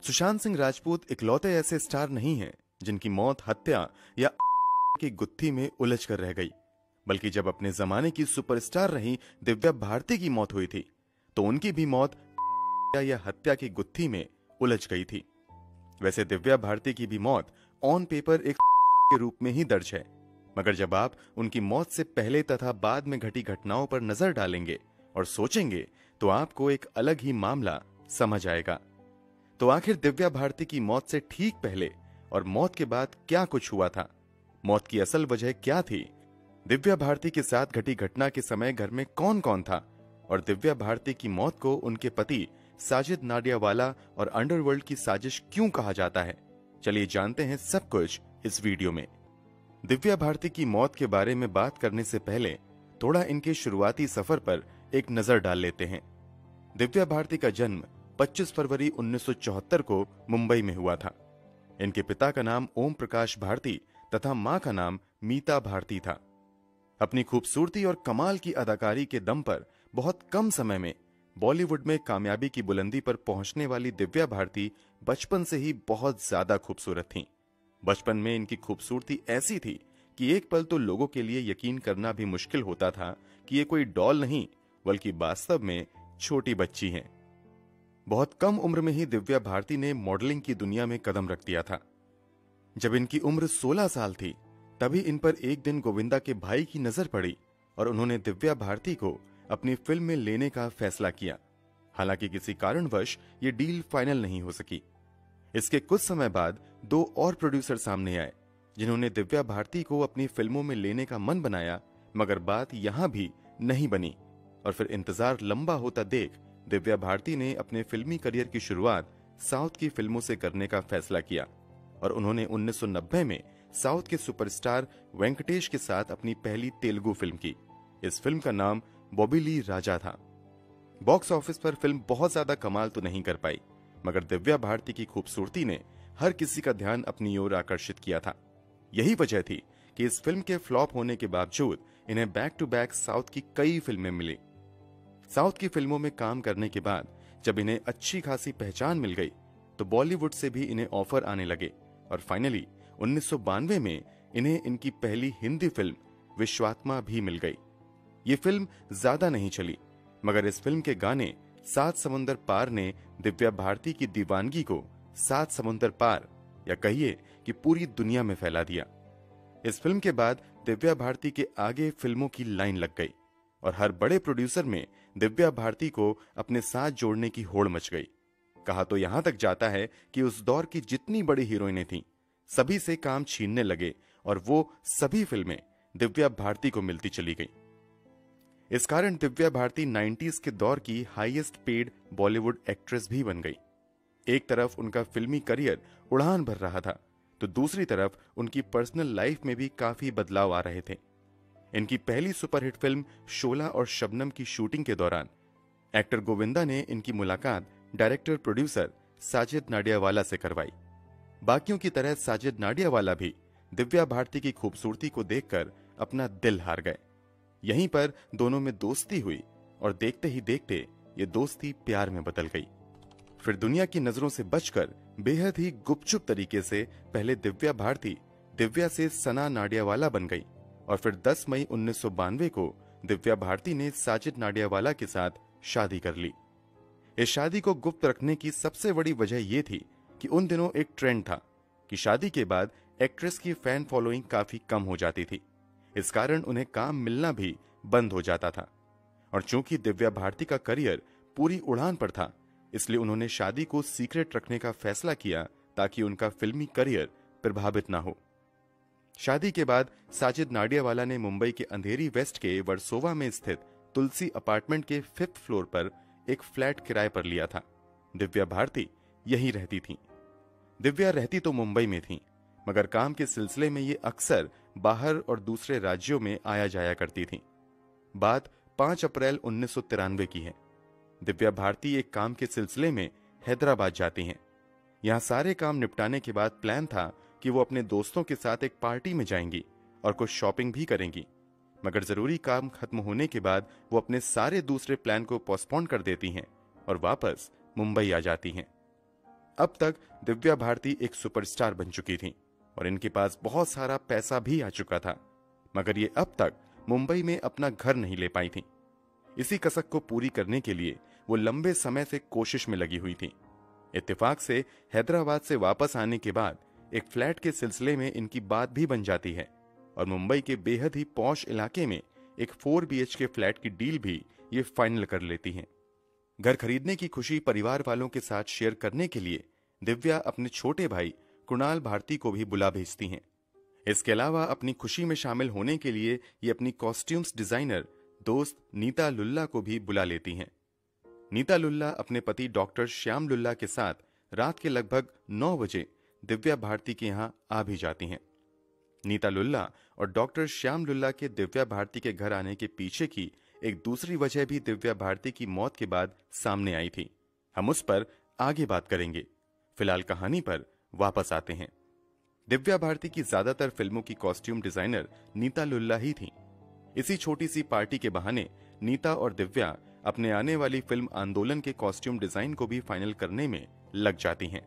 सुशांत सिंह राजपूत इकलौते ऐसे स्टार नहीं हैं जिनकी मौत हत्या या की गुत्थी में उलझ कर रह गई, बल्कि जब अपने जमाने की सुपरस्टार रही दिव्या भारती की मौत हुई थी तो उनकी भी मौत या हत्या की गुत्थी में उलझ गई थी। वैसे दिव्या भारती की भी मौत ऑन पेपर एक के रूप में ही दर्ज है, मगर जब आप उनकी मौत से पहले तथा बाद में घटी घटनाओं पर नजर डालेंगे और सोचेंगे तो आपको एक अलग ही मामला समझ आएगा। तो आखिर दिव्या भारती की मौत से ठीक पहले और मौत के बाद क्या कुछ हुआ था? मौत की असल वजह क्या थी? दिव्या भारती के साथ घटी घटना के समय घर में कौन कौन था? और दिव्या भारती की मौत को उनके पति साजिद नाडियावाला और अंडरवर्ल्ड की साजिश क्यों कहा जाता है? चलिए जानते हैं सब कुछ इस वीडियो में। दिव्या भारती की मौत के बारे में बात करने से पहले थोड़ा इनके शुरुआती सफर पर एक नजर डाल लेते हैं। दिव्या भारती का जन्म 25 फरवरी 1974 को मुंबई में हुआ था। इनके पिता का नाम ओम प्रकाश भारती तथा मां का नाम मीता भारती था। अपनी खूबसूरती और कमाल की अदाकारी के दम पर बहुत कम समय में बॉलीवुड में कामयाबी की बुलंदी पर पहुंचने वाली दिव्या भारती बचपन से ही बहुत ज्यादा खूबसूरत थीं। बचपन में इनकी खूबसूरती ऐसी थी कि एक पल तो लोगों के लिए यकीन करना भी मुश्किल होता था कि ये कोई डॉल नहीं बल्कि वास्तव में छोटी बच्ची हैं। बहुत कम उम्र में ही दिव्या भारती ने मॉडलिंग की दुनिया में कदम रख दिया था। जब इनकी उम्र 16 साल थी तभी इन पर एक दिन गोविंदा के भाई की नजर पड़ी और उन्होंने दिव्या भारती को अपनी फिल्म में लेने का फैसला किया। हालांकि किसी कारणवश ये डील फाइनल नहीं हो सकी। इसके कुछ समय बाद दो और प्रोड्यूसर सामने आए जिन्होंने दिव्या भारती को अपनी फिल्मों में लेने का मन बनाया, मगर बात यहां भी नहीं बनी और फिर इंतजार लंबा होता देख दिव्या भारती ने अपने फिल्मी करियर की शुरुआत साउथ की फिल्मों से करने का फैसला किया और उन्होंने 1990 में साउथ के सुपरस्टार वेंकटेश के साथ अपनी पहली तेलुगु फिल्म की। इस फिल्म का नाम बॉबीली राजा था। बॉक्स ऑफिस पर फिल्म बहुत ज्यादा कमाल तो नहीं कर पाई, मगर दिव्या भारती की खूबसूरती ने हर किसी का ध्यान अपनी ओर आकर्षित किया था। यही वजह थी कि इस फिल्म के फ्लॉप होने के बावजूद इन्हें बैक टू बैक साउथ की कई फिल्में मिली। साउथ की फिल्मों में काम करने के बाद जब इन्हें अच्छी खासी पहचान मिल गई तो बॉलीवुड से भी इन्हें ऑफर आने लगे और फाइनली 1992 में इन्हें इनकी पहली हिंदी फिल्म विश्वात्मा भी मिल गई। ये फिल्म ज्यादा नहीं चली, मगर इस फिल्म के गाने सात समुंदर पार ने दिव्या भारती की दीवानगी को सात समुंदर पार या कहिए कि पूरी दुनिया में फैला दिया। इस फिल्म के बाद दिव्या भारती के आगे फिल्मों की लाइन लग गई और हर बड़े प्रोड्यूसर में दिव्या भारती को अपने साथ जोड़ने की होड़ मच गई। कहा तो यहां तक जाता है कि उस दौर की जितनी बड़ी हीरोइनें थीं, सभी से काम छीनने लगे और वो सभी फिल्में दिव्या भारती को मिलती चली गई। इस कारण दिव्या भारती 90s के दौर की हाईएस्ट पेड बॉलीवुड एक्ट्रेस भी बन गई। एक तरफ उनका फिल्मी करियर उड़ान भर रहा था तो दूसरी तरफ उनकी पर्सनल लाइफ में भी काफी बदलाव आ रहे थे। इनकी पहली सुपरहिट फिल्म शोला और शबनम की शूटिंग के दौरान एक्टर गोविंदा ने इनकी मुलाकात डायरेक्टर प्रोड्यूसर साजिद नाडियावाला से करवाई। बाकियों की तरह साजिद नाडियावाला भी दिव्या भारती की खूबसूरती को देखकर अपना दिल हार गए। यहीं पर दोनों में दोस्ती हुई और देखते ही देखते ये दोस्ती प्यार में बदल गई। फिर दुनिया की नजरों से बचकर बेहद ही गुपचुप तरीके से पहले दिव्या भारती दिव्या से सना नाडियावाला बन गई और फिर 10 मई 1992 को दिव्या भारती ने साजिद नाडियावाला के साथ शादी कर ली। इस शादी को गुप्त रखने की सबसे बड़ी वजह यह थी कि उन दिनों एक ट्रेंड था कि शादी के बाद एक्ट्रेस की फैन फॉलोइंग काफी कम हो जाती थी। इस कारण उन्हें काम मिलना भी बंद हो जाता था और चूंकि दिव्या भारती का करियर पूरी उड़ान पर था, इसलिए उन्होंने शादी को सीक्रेट रखने का फैसला किया ताकि उनका फिल्मी करियर प्रभावित ना हो। शादी के बाद साजिद नाडियावाला ने मुंबई के अंधेरी वेस्ट के वर्सोवा में स्थित तुलसी अपार्टमेंट के 5th फ्लोर पर एक फ्लैट किराए पर लिया था। दिव्या भारती यहीं रहती थीं। दिव्या रहती तो मुंबई में थीं, मगर काम के सिलसिले में ये अक्सर बाहर और दूसरे राज्यों में आया जाया करती थीं। बात 5 अप्रैल 1993 की है। दिव्या भारती एक काम के सिलसिले में हैदराबाद जाती हैं। यहां सारे काम निपटाने के बाद प्लान था कि वो अपने दोस्तों के साथ एक पार्टी में जाएंगी और कुछ शॉपिंग भी करेंगी, मगर जरूरी काम खत्म होने के बाद वो अपने सारे दूसरे प्लान को पोस्टपोन कर देती हैं और वापस मुंबई आ जाती हैं। अब तक दिव्या भारती एक सुपरस्टार बन चुकी थी और इनके पास बहुत सारा पैसा भी आ चुका था, मगर ये अब तक मुंबई में अपना घर नहीं ले पाई थी। इसी कसक को पूरी करने के लिए वो लंबे समय से कोशिश में लगी हुई थी। इत्तेफाक से हैदराबाद से वापस आने के बाद एक फ्लैट के सिलसिले में इनकी बात भी बन जाती है और मुंबई के बेहद ही पॉश इलाके में एक 4 BHK फ्लैट की डील भी ये फाइनल कर लेती हैं। घर खरीदने की खुशी परिवार वालों के साथ शेयर करने के लिए दिव्या अपने छोटे भाई कुणाल भारती को भी बुला भेजती हैं। इसके अलावा अपनी खुशी में शामिल होने के लिए ये अपनी कॉस्ट्यूम्स डिजाइनर दोस्त नीता लुल्ला को भी बुला लेती हैं। नीता लुल्ला अपने पति डॉक्टर श्याम लुल्ला के साथ रात के लगभग 9 बजे दिव्या भारती के यहां आ भी जाती हैं। नीता लुल्ला और डॉक्टर श्याम लुल्ला के दिव्या भारती के घर आने के पीछे की एक दूसरी वजह भी दिव्या भारती की मौत के बाद सामने आई थी। हम उस पर आगे बात करेंगे। फिलहाल कहानी पर वापस आते हैं। दिव्या भारती की ज्यादातर फिल्मों की कॉस्ट्यूम डिजाइनर नीता लुल्ला ही थी। इसी छोटी सी पार्टी के बहाने नीता और दिव्या अपने आने वाली फिल्म आंदोलन के कॉस्ट्यूम डिजाइन को भी फाइनल करने में लग जाती हैं।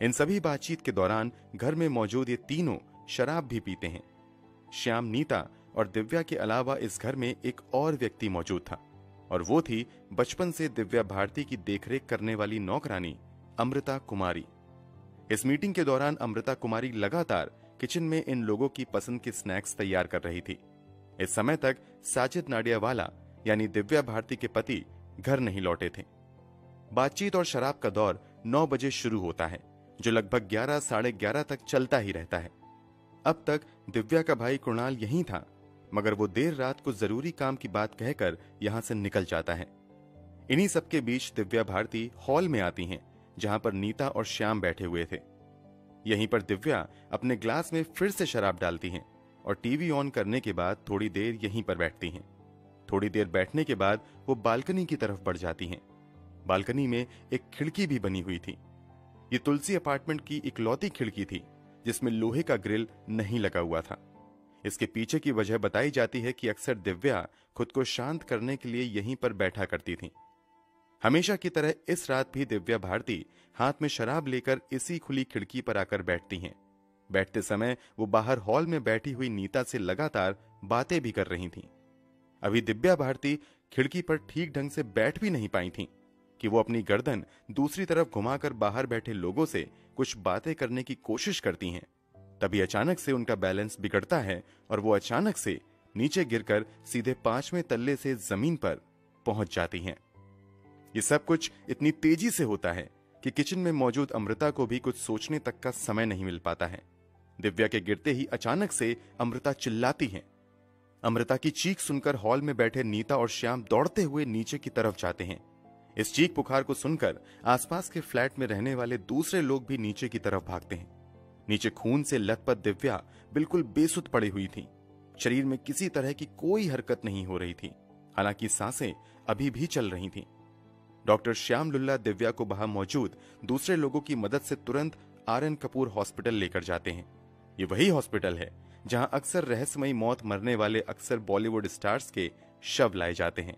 इन सभी बातचीत के दौरान घर में मौजूद ये तीनों शराब भी पीते हैं। श्याम, नीता और दिव्या के अलावा इस घर में एक और व्यक्ति मौजूद था और वो थी बचपन से दिव्या भारती की देखरेख करने वाली नौकरानी अमृता कुमारी। इस मीटिंग के दौरान अमृता कुमारी लगातार किचन में इन लोगों की पसंद के स्नैक्स तैयार कर रही थी। इस समय तक साजिद नाडियावाला यानी दिव्या भारती के पति घर नहीं लौटे थे। बातचीत और शराब का दौर 9 बजे शुरू होता है, जो लगभग 11 साढ़े 11 तक चलता ही रहता है। अब तक दिव्या का भाई कुणाल यहीं था, मगर वो देर रात को जरूरी काम की बात कहकर यहां से निकल जाता है। इन्हीं सबके बीच दिव्या भारती हॉल में आती हैं, जहां पर नीता और श्याम बैठे हुए थे। यहीं पर दिव्या अपने ग्लास में फिर से शराब डालती हैं और टीवी ऑन करने के बाद थोड़ी देर यहीं पर बैठती हैं। थोड़ी देर बैठने के बाद वो बालकनी की तरफ बढ़ जाती हैं। बालकनी में एक खिड़की भी बनी हुई थी। ये तुलसी अपार्टमेंट की इकलौती खिड़की थी जिसमें लोहे का ग्रिल नहीं लगा हुआ था। इसके पीछे की वजह बताई जाती है कि अक्सर दिव्या खुद को शांत करने के लिए यहीं पर बैठा करती थी। हमेशा की तरह इस रात भी दिव्या भारती हाथ में शराब लेकर इसी खुली खिड़की पर आकर बैठती हैं। बैठते समय वो बाहर हॉल में बैठी हुई नीता से लगातार बातें भी कर रही थीं। अभी दिव्या भारती खिड़की पर ठीक ढंग से बैठ भी नहीं पाई थीं कि वो अपनी गर्दन दूसरी तरफ घुमाकर बाहर बैठे लोगों से कुछ बातें करने की कोशिश करती हैं। तभी अचानक से उनका बैलेंस बिगड़ता है और वो अचानक से नीचे गिरकर सीधे 5वें तल्ले से जमीन पर पहुंच जाती हैं। ये सब कुछ इतनी तेजी से होता है कि किचन में मौजूद अमृता को भी कुछ सोचने तक का समय नहीं मिल पाता है। दिव्या के गिरते ही अचानक से अमृता चिल्लाती है। अमृता की चीख सुनकर हॉल में बैठे नीता और श्याम दौड़ते हुए नीचे की तरफ जाते हैं। इस चीख पुकार को सुनकर आसपास के फ्लैट में रहने वाले दूसरे लोग भी नीचे की तरफ भागते हैं। नीचे खून से लथपथ दिव्या बिल्कुल बेसुध पड़ी हुई थी। शरीर में किसी तरह की कोई हरकत नहीं हो रही थी, हालांकि सांसें अभी भी चल रही थीं। डॉक्टर श्याम लुल्ला दिव्या को वहां मौजूद दूसरे लोगों की मदद से तुरंत RN कपूर हॉस्पिटल लेकर जाते हैं। ये वही हॉस्पिटल है जहां अक्सर रहस्यमयी मौत मरने वाले अक्सर बॉलीवुड स्टार्स के शव लाए जाते हैं।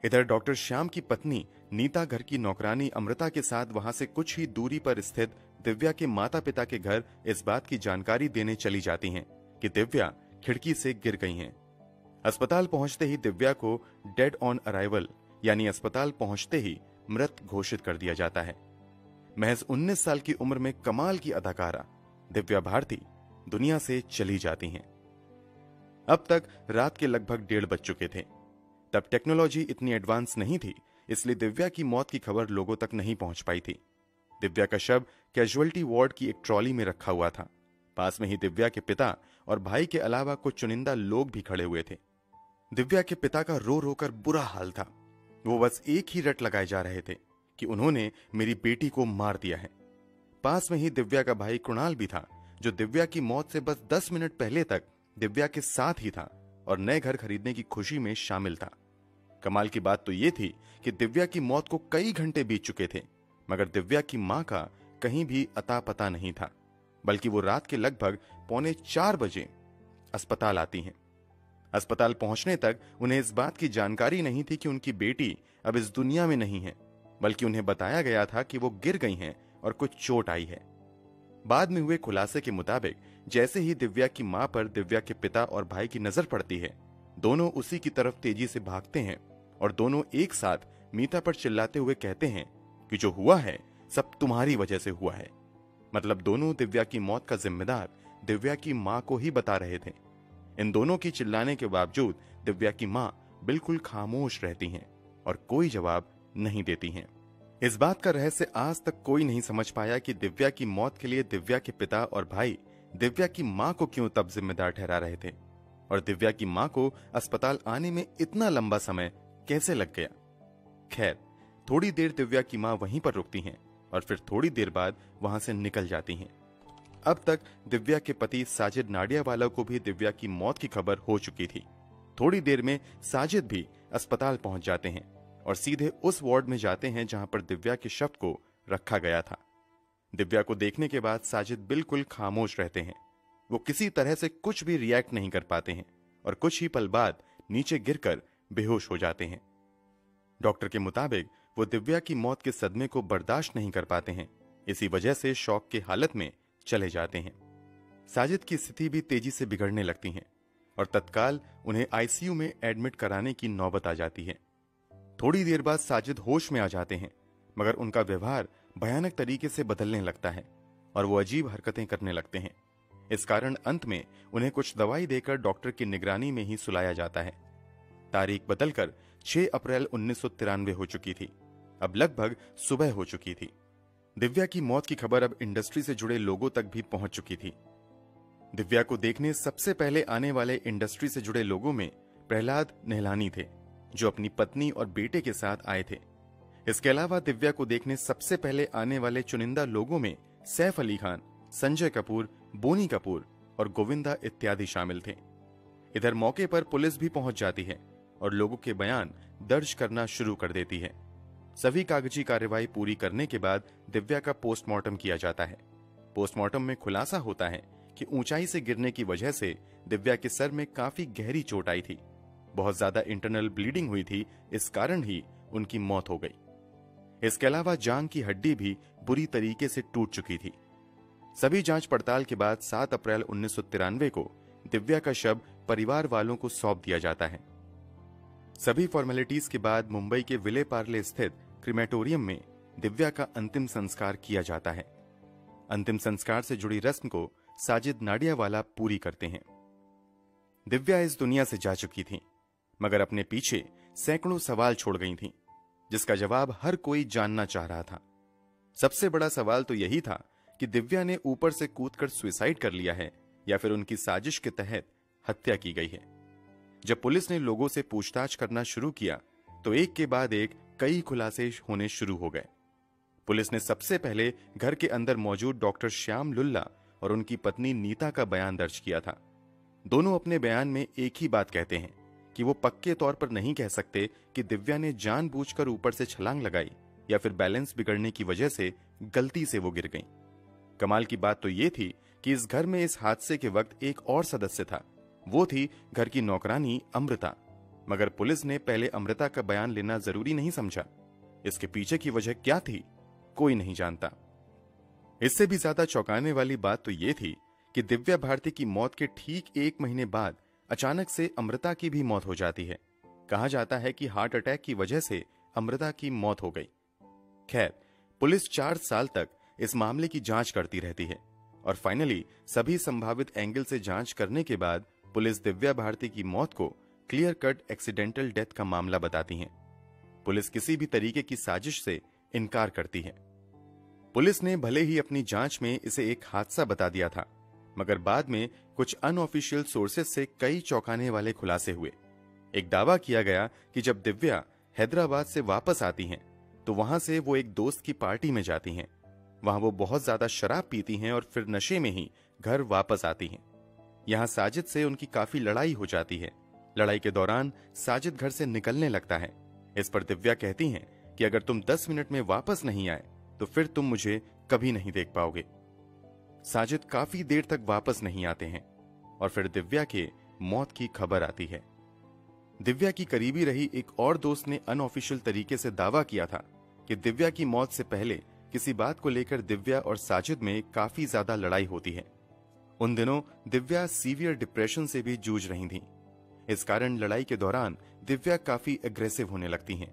इधर डॉक्टर श्याम की पत्नी नीता घर की नौकरानी अमृता के साथ वहां से कुछ ही दूरी पर स्थित दिव्या के माता पिता के घर इस बात की जानकारी देने चली जाती हैं कि दिव्या खिड़की से गिर गई हैं। अस्पताल पहुंचते ही दिव्या को डेड ऑन अराइवल यानी अस्पताल पहुंचते ही मृत घोषित कर दिया जाता है। महज 19 साल की उम्र में कमाल की अदाकारा दिव्या भारती दुनिया से चली जाती हैं। अब तक रात के लगभग 1:30 बज चुके थे। तब टेक्नोलॉजी इतनी एडवांस नहीं थी, इसलिए दिव्या की मौत की खबर लोगों तक नहीं पहुंच पाई थी। दिव्या का शव कैजुअल्टी वार्ड की एक ट्रॉली में रखा हुआ था। पास में ही दिव्या के पिता और भाई के अलावा कुछ चुनिंदा लोग भी खड़े हुए थे। दिव्या के पिता का रो रो कर बुरा हाल था। वो बस एक ही रट लगाए जा रहे थे कि उन्होंने मेरी बेटी को मार दिया है। पास में ही दिव्या का भाई कुणाल भी था, जो दिव्या की मौत से बस 10 मिनट पहले तक दिव्या के साथ ही था और नए घर खरीदने की खुशी में शामिल था। कमाल की बात तो ये थी कि दिव्या की मौत को कई घंटे बीत चुके थे, मगर दिव्या की मां का कहीं भी अता पता नहीं था, बल्कि वो रात के लगभग 3:45 बजे अस्पताल आती हैं। अस्पताल पहुंचने तक उन्हें इस बात की जानकारी नहीं थी कि उनकी बेटी अब इस दुनिया में नहीं है, बल्कि उन्हें बताया गया था कि वो गिर गई हैं और कुछ चोट आई है। बाद में हुए खुलासे के मुताबिक जैसे ही दिव्या की मां पर दिव्या के पिता और भाई की नजर पड़ती है, दोनों उसी की तरफ तेजी से भागते हैं और दोनों एक साथ मीता पर चिल्लाते हुए कहते हैं कि जो हुआ है सब तुम्हारी वजह से हुआ है। मतलब दोनों दिव्या की मौत का जिम्मेदार दिव्या की मां को ही बता रहे थे। इन दोनों की चिल्लाने के बावजूद दिव्या की मां बिल्कुल खामोश रहती हैं और कोई जवाब नहीं देती हैं। इस बात का रहस्य आज तक कोई नहीं समझ पाया कि दिव्या की मौत के लिए दिव्या के पिता और भाई दिव्या की मां को क्यों तब जिम्मेदार ठहरा रहे थे और दिव्या की मां को अस्पताल आने में इतना लंबा समय कैसे लग गया। खैर, थोड़ी देर दिव्या की मां वहीं पर रुकती हैं और फिर थोड़ी देर बाद वहां से निकल जाती हैं। अब तक दिव्या के पति साजिद नाडियावाला को भी दिव्या की मौत की खबर हो चुकी थी। थोड़ी देर में साजिद भी अस्पताल पहुंच जाते हैं और सीधे उस वार्ड में जाते हैं जहां पर दिव्या के शव को रखा गया था। दिव्या को देखने के बाद साजिद बिल्कुल खामोश रहते हैं। वो किसी तरह से कुछ भी रिएक्ट नहीं कर पाते हैं और कुछ ही पल बाद नीचे गिरकर बेहोश हो जाते हैं। डॉक्टर के मुताबिक वो दिव्या की मौत के सदमे को बर्दाश्त नहीं कर पाते हैं, इसी वजह से शॉक की हालत में चले जाते हैं। साजिद की स्थिति भी तेजी से बिगड़ने लगती है और तत्काल उन्हें आईसीयू में एडमिट कराने की नौबत आ जाती है। थोड़ी देर बाद साजिद होश में आ जाते हैं, मगर उनका व्यवहार भयानक तरीके से बदलने लगता है और वो अजीब हरकतें करने लगते हैं। इस कारण अंत में उन्हें कुछ दवाई देकर डॉक्टर की निगरानी में ही सुलाया जाता है। तारीख बदलकर 6 अप्रैल 1993 हो चुकी थी। अब लगभग सुबह हो चुकी थी। दिव्या की मौत की खबर अब इंडस्ट्री से जुड़े लोगों तक भी पहुंच चुकी थी। दिव्या को देखने सबसे पहले आने वाले इंडस्ट्री से जुड़े लोगों में प्रहलाद नेहलानी थे, जो अपनी पत्नी और बेटे के साथ आए थे। इसके अलावा दिव्या को देखने सबसे पहले आने वाले चुनिंदा लोगों में सैफ अली खान, संजय कपूर, बोनी कपूर और गोविंदा इत्यादि शामिल थे। इधर मौके पर पुलिस भी पहुंच जाती है और लोगों के बयान दर्ज करना शुरू कर देती है। सभी कागजी कार्रवाई पूरी करने के बाद दिव्या का पोस्टमार्टम किया जाता है। पोस्टमार्टम में खुलासा होता है कि ऊंचाई से गिरने की वजह से दिव्या के सर में काफी गहरी चोट आई थी। बहुत ज्यादा इंटरनल ब्लीडिंग हुई थी, इस कारण ही उनकी मौत हो गई। इसके अलावा जांघ की हड्डी भी बुरी तरीके से टूट चुकी थी। सभी जांच पड़ताल के बाद 7 अप्रैल 1993 को दिव्या का शव परिवार वालों को सौंप दिया जाता है। सभी फॉर्मेलिटीज के बाद मुंबई के विले पार्ले स्थित क्रिमेटोरियम में दिव्या का अंतिम संस्कार किया जाता है। अंतिम संस्कार से जुड़ी रस्म को साजिद नाडियावाला पूरी करते हैं। दिव्या इस दुनिया से जा चुकी थी, मगर अपने पीछे सैकड़ों सवाल छोड़ गई थीं, जिसका जवाब हर कोई जानना चाह रहा था। सबसे बड़ा सवाल तो यही था कि दिव्या ने ऊपर से कूदकर सुसाइड कर लिया है या फिर उनकी साजिश के तहत हत्या की गई है। जब पुलिस ने लोगों से पूछताछ करना शुरू किया तो एक के बाद एक कई खुलासे होने शुरू हो गए। पुलिस ने सबसे पहले घर के अंदर मौजूद डॉक्टर श्याम लुल्ला और उनकी पत्नी नीता का बयान दर्ज किया था। दोनों अपने बयान में एक ही बात कहते हैं कि वो पक्के तौर पर नहीं कह सकते कि दिव्या ने जानबूझकर ऊपर से छलांग लगाई या फिर बैलेंस बिगड़ने की वजह से गलती से वो गिर गईं। कमाल की बात तो ये थी कि इस घर में इस हादसे के वक्त एक और सदस्य था, वो थी घर की नौकरानी अमृता। मगर पुलिस ने पहले अमृता का बयान लेना जरूरी नहीं समझा। इसके पीछे की वजह क्या थी, कोई नहीं जानता। इससे भी ज्यादा चौंकाने वाली बात तो ये थी कि दिव्या भारती की मौत के ठीक 1 महीने बाद अचानक से अमृता की भी मौत हो जाती है। कहा जाता है कि हार्ट अटैक की वजह से अमृता की मौत हो गई। खैर, पुलिस 4 साल तक इस मामले की जांच करती रहती है और फाइनली सभी संभावित एंगल से जांच करने के बाद पुलिस दिव्या भारती की मौत को क्लियर कट एक्सीडेंटल डेथ का मामला बताती है। पुलिस किसी भी तरीके की साजिश से इनकार करती है। पुलिस ने भले ही अपनी जांच में इसे एक हादसा बता दिया था, मगर बाद में कुछ अनऑफिशियल सोर्सेज से कई चौंकाने वाले खुलासे हुए। एक दावा किया गया कि जब दिव्या हैदराबाद से वापस आती हैं, तो वहां से वो एक दोस्त की पार्टी में जाती हैं। वहां वो बहुत ज्यादा शराब पीती हैं और फिर नशे में ही घर वापस आती हैं। यहां साजिद से उनकी काफी लड़ाई हो जाती है। लड़ाई के दौरान साजिद घर से निकलने लगता है। इस पर दिव्या कहती हैं कि अगर तुम 10 मिनट में वापस नहीं आए तो फिर तुम मुझे कभी नहीं देख पाओगे। साजिद काफी देर तक वापस नहीं आते हैं और फिर दिव्या के मौत की खबर आती है। दिव्या की करीबी रही एक और दोस्त ने अनऑफिशियल तरीके से दावा किया था कि दिव्या की मौत से पहले किसी बात को लेकर दिव्या और साजिद में काफी ज्यादा लड़ाई होती है। उन दिनों दिव्या सीवियर डिप्रेशन से भी जूझ रही थी। इस कारण लड़ाई के दौरान दिव्या काफी एग्रेसिव होने लगती हैं।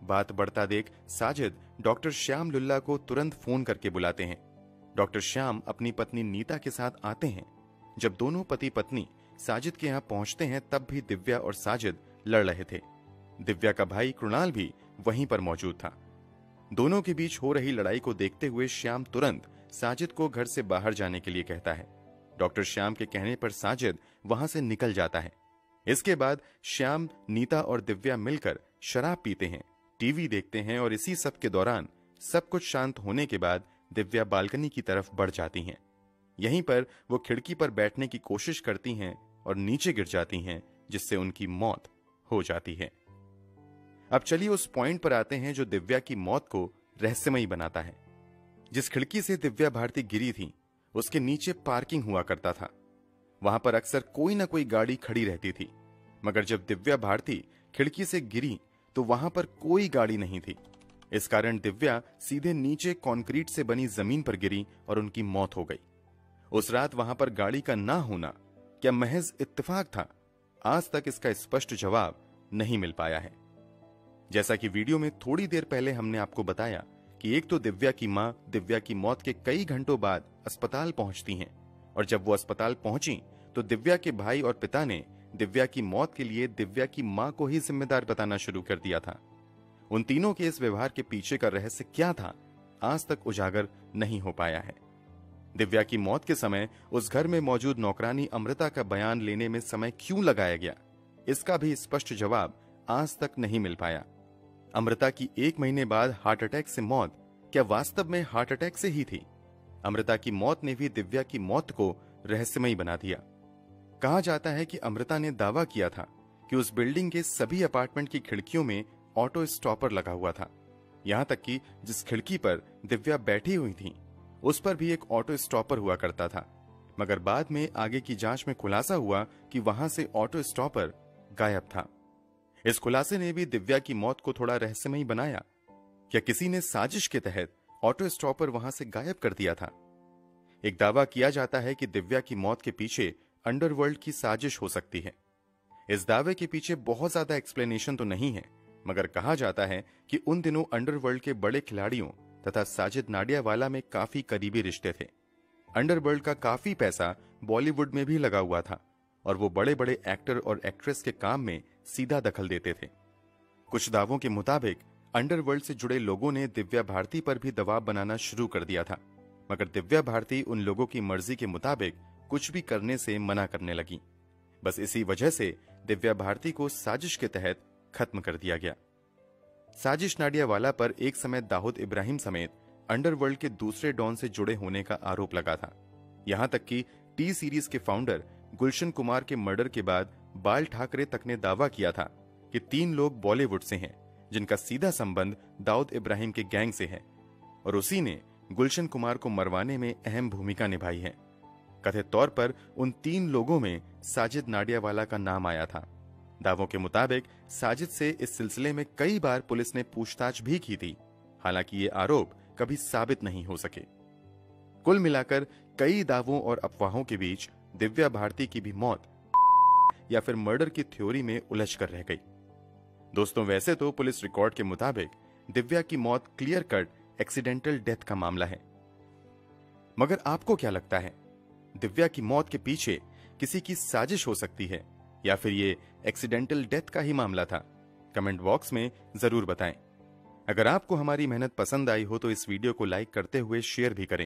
बात बढ़ता देख साजिद डॉक्टर श्याम लुल्ला को तुरंत फोन करके बुलाते हैं। डॉक्टर श्याम अपनी पत्नी नीता के साथ आते हैं। जब दोनों पति पत्नी साजिद के यहाँ पहुंचते हैं तब भी दिव्या और साजिद लड़ रहे थे। दिव्या का भाई कृणाल भी वहीं पर मौजूद था। दोनों के बीच हो रही लड़ाई को देखते हुए श्याम तुरंत साजिद को घर से बाहर जाने के लिए कहता है। डॉक्टर श्याम के कहने पर साजिद वहां से निकल जाता है। इसके बाद श्याम, नीता और दिव्या मिलकर शराब पीते हैं, टीवी देखते हैं और इसी सब के दौरान सब कुछ शांत होने के बाद दिव्या बालकनी की तरफ बढ़ जाती हैं। यहीं पर वो खिड़की पर बैठने की कोशिश करती हैं और नीचे गिर जाती हैं, जिससे उनकी मौत हो जाती है। अब चलिए उस पॉइंट पर आते हैं जो दिव्या की मौत को रहस्यमयी बनाता है। जिस खिड़की से दिव्या भारती गिरी थी उसके नीचे पार्किंग हुआ करता था। वहां पर अक्सर कोई ना कोई गाड़ी खड़ी रहती थी, मगर जब दिव्या भारती खिड़की से गिरी तो वहां पर कोई गाड़ी नहीं थी। इस कारण दिव्या सीधे नीचे कंक्रीट से बनी जमीन पर गिरी और उनकी मौत हो गई। उस रात वहां पर गाड़ी का ना होना क्या महज इत्तेफाक था? आज तक इसका स्पष्ट जवाब नहीं मिल पाया है। जैसा कि वीडियो में थोड़ी देर पहले हमने आपको बताया कि एक तो दिव्या की मां दिव्या की मौत के कई घंटों बाद अस्पताल पहुंचती हैं, और जब वो अस्पताल पहुंची तो दिव्या के भाई और पिता ने दिव्या की मौत के लिए दिव्या की मां को ही जिम्मेदार बताना शुरू कर दिया था। उन तीनों के इस व्यवहार के पीछे का रहस्य क्या था, आज तक उजागर नहीं हो पाया है। दिव्या की मौत के समय उस घर में मौजूद नौकरानी अमृता का बयान लेने में समय क्यों लगाया गया, इसका भी स्पष्ट जवाब आज तक नहीं मिल पाया। अमृता की 1 महीने बाद हार्ट अटैक से मौत क्या वास्तव में हार्ट अटैक से ही थी? अमृता की मौत ने भी दिव्या की मौत को रहस्यमयी बना दिया। कहा जाता है कि अमृता ने दावा किया था कि उस बिल्डिंग के सभी अपार्टमेंट की खिड़कियों में ऑटो स्टॉपर लगा हुआ था। यहां तक कि जिस खिड़की पर दिव्या बैठी हुई थी उस पर भी एक ऑटो स्टॉपर हुआ करता था, मगर बाद में आगे की जांच में खुलासा हुआ कि वहां से ऑटो स्टॉपर गायब था। इस खुलासे ने भी दिव्या की मौत को थोड़ा रहस्यमयी बनाया। क्या किसी ने साजिश के तहत ऑटो स्टॉपर वहां से गायब कर दिया था? एक दावा किया जाता है कि दिव्या की मौत के पीछे अंडरवर्ल्ड की साजिश हो सकती है। इस दावे के पीछे बहुत ज्यादा एक्सप्लेनेशन तो नहीं है, मगर कहा जाता है कि उन दिनों अंडरवर्ल्ड के बड़े खिलाड़ियों तथा साजिद नाडियावाला में काफी करीबी रिश्ते थे। अंडरवर्ल्ड का काफी पैसा बॉलीवुड में भी लगा हुआ था और वो बड़े बड़े एक्टर और एक्ट्रेस के काम में सीधा दखल देते थे। कुछ दावों के मुताबिक अंडरवर्ल्ड से जुड़े लोगों ने दिव्या भारती पर भी दबाव बनाना शुरू कर दिया था, मगर दिव्या भारती उन लोगों की मर्जी के मुताबिक कुछ भी करने से मना करने लगी। बस इसी वजह से दिव्या भारती को साजिश के तहत खत्म कर दिया गया। साजिश नाडियावाला पर एक समय दाऊद इब्राहिम समेत अंडरवर्ल्ड के दूसरे डॉन से जुड़े होने का आरोप लगा था। यहां तक कि टी सीरीज के फाउंडर गुलशन कुमार के मर्डर के बाद बाल ठाकरे तक ने दावा किया था कि 3 लोग बॉलीवुड से हैं जिनका सीधा संबंध दाऊद इब्राहिम के गैंग से है, और उसी ने गुलशन कुमार को मरवाने में अहम भूमिका निभाई है। कथित तौर पर उन 3 लोगों में साजिद नाडियावाला का नाम आया था। दावों के मुताबिक साजिद से इस सिलसिले में कई बार पुलिस ने पूछताछ भी की थी, हालांकि ये आरोप कभी साबित नहीं हो सके। कुल मिलाकर कई दावों और अफवाहों के बीच दिव्या भारती की भी मौत या फिर मर्डर की थ्योरी में उलझ कर रह गई। दोस्तों, वैसे तो पुलिस रिकॉर्ड के मुताबिक दिव्या की मौत क्लियर कट एक्सीडेंटल डेथ का मामला है, मगर आपको क्या लगता है, दिव्या की मौत के पीछे किसी की साजिश हो सकती है या फिर ये एक्सीडेंटल डेथ का ही मामला था? कमेंट बॉक्स में जरूर बताएं। अगर आपको हमारी मेहनत पसंद आई हो तो इस वीडियो को लाइक करते हुए शेयर भी करें।